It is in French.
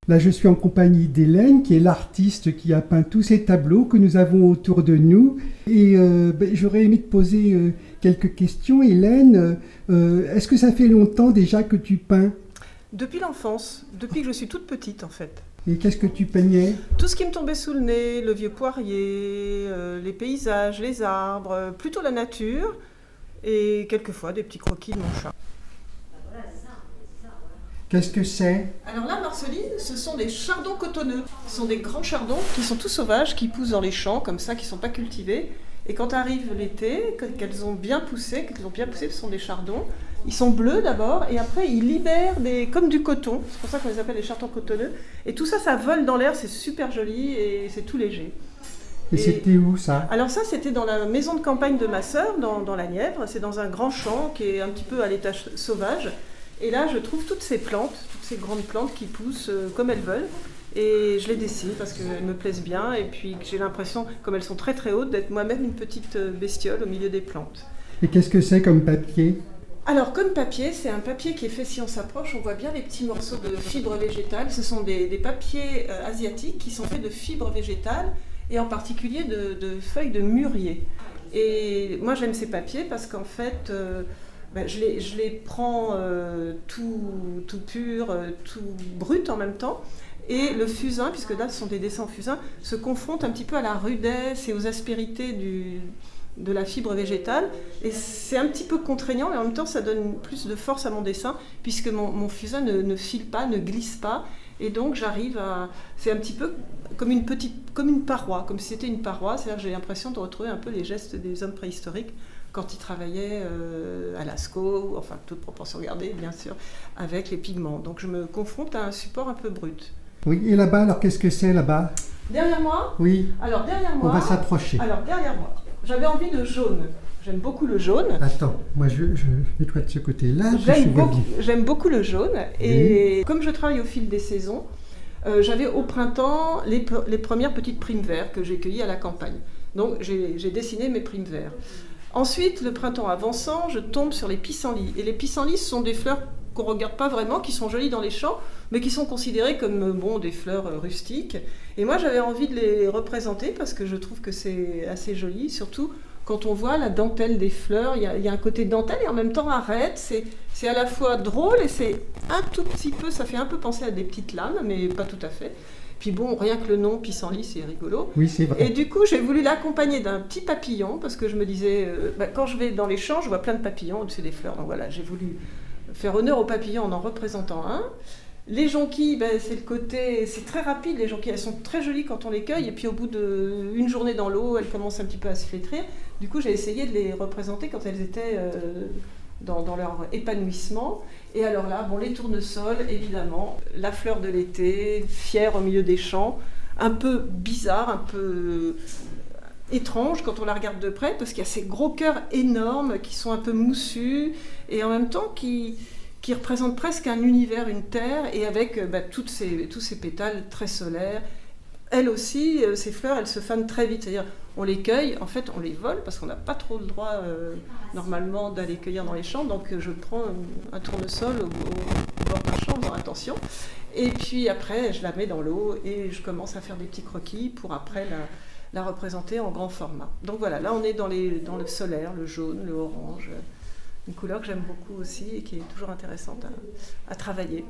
Là, je suis en compagnie d'Hélène, qui est l'artiste qui a peint tous ces tableaux que nous avons autour de nous. Et j'aurais aimé te poser quelques questions. Hélène, est-ce que ça fait longtemps déjà que tu peins? Depuis l'enfance, depuis que je suis toute petite en fait. Et qu'est-ce que tu peignais? Tout ce qui me tombait sous le nez, le vieux poirier, les paysages, les arbres, plutôt la nature et quelquefois des petits croquis de mon chat. Qu'est-ce que c'est? Alors là, Marceline, ce sont des chardons cotonneux. Ce sont des grands chardons qui sont tout sauvages, qui poussent dans les champs comme ça, qui ne sont pas cultivés. Et quand arrive l'été, qu'elles ont bien poussé, ce sont des chardons. Ils sont bleus d'abord, et après ils libèrent comme du coton. C'est pour ça qu'on les appelle les chardons cotonneux. Et tout ça, ça vole dans l'air, c'est super joli et c'est tout léger. Et c'était où ça? Alors ça, c'était dans la maison de campagne de ma sœur, dans la Nièvre. C'est dans un grand champ qui est un petit peu à l'état sauvage. Et là, je trouve toutes ces plantes, toutes ces grandes plantes qui poussent comme elles veulent. Et je les dessine parce qu'elles me plaisent bien. Et puis j'ai l'impression, comme elles sont très très hautes, d'être moi-même une petite bestiole au milieu des plantes. Et qu'est-ce que c'est comme papier? Alors, comme papier, c'est un papier qui est fait, si on s'approche, on voit bien les petits morceaux de fibres végétales. Ce sont des papiers asiatiques qui sont faits de fibres végétales et en particulier de feuilles de mûrier. Et moi, j'aime ces papiers parce qu'en fait, je les prends tout pur, tout brut en même temps. Et le fusain, puisque là, ce sont des dessins en fusain, se confronte un petit peu à la rudesse et aux aspérités de la fibre végétale, et c'est un petit peu contraignant, mais en même temps ça donne plus de force à mon dessin, puisque mon fusain ne file pas, ne glisse pas, et donc j'arrive à... C'est un petit peu comme une paroi, comme si c'était une paroi, c'est-à-dire que j'ai l'impression de retrouver un peu les gestes des hommes préhistoriques quand ils travaillaient à Lascaux, enfin toute proportion gardée bien sûr, avec les pigments. Donc je me confronte à un support un peu brut. Oui, et là-bas, alors qu'est-ce que c'est là-bas? Derrière moi? Oui. Alors derrière moi... On va s'approcher. Alors derrière moi, j'avais envie de jaune. J'aime beaucoup le jaune. Attends, moi je mets-toi de ce côté-là. J'aime beaucoup le jaune. Et comme je travaille au fil des saisons, j'avais au printemps les premières petites primes verts que j'ai cueillies à la campagne. Donc j'ai dessiné mes primes verts. Ensuite, le printemps avançant, je tombe sur les pissenlits. Et les pissenlits, ce sont des fleurs qu'on ne regarde pas vraiment, qui sont jolies dans les champs, mais qui sont considérées comme des fleurs rustiques. Et moi, j'avais envie de les représenter parce que je trouve que c'est assez joli, surtout quand on voit la dentelle des fleurs. Il y a un côté dentelle et en même temps arête. C'est à la fois drôle et c'est un tout petit peu, ça fait un peu penser à des petites lames, mais pas tout à fait. Puis bon, rien que le nom, pissenlit, c'est rigolo. Oui, c'est vrai. Et du coup, j'ai voulu l'accompagner d'un petit papillon, parce que je me disais, quand je vais dans les champs, je vois plein de papillons au-dessus des fleurs. Donc voilà, j'ai voulu faire honneur aux papillons en représentant un. Les jonquilles, c'est le côté, c'est très rapide, les jonquilles, elles sont très jolies quand on les cueille, et puis au bout d'une journée dans l'eau, elles commencent un petit peu à se flétrir. Du coup, j'ai essayé de les représenter quand elles étaient dans leur épanouissement. Et alors là, les tournesols, évidemment, la fleur de l'été, fière au milieu des champs, un peu bizarre, un peu étrange quand on la regarde de près, parce qu'il y a ces gros cœurs énormes qui sont un peu moussus, et en même temps qui représentent presque un univers, une terre, et avec tous ces pétales très solaires. Elles aussi, ces fleurs, elles se fanent très vite, c'est-à-dire on les cueille, en fait on les vole, parce qu'on n'a pas trop le droit normalement d'aller cueillir dans les champs, donc je prends un tournesol au bord d'un champ, en faisant attention, et puis après je la mets dans l'eau, et je commence à faire des petits croquis pour après la représenter en grand format. Donc voilà, là on est dans le solaire, le jaune, le orange, une couleur que j'aime beaucoup aussi et qui est toujours intéressante à travailler.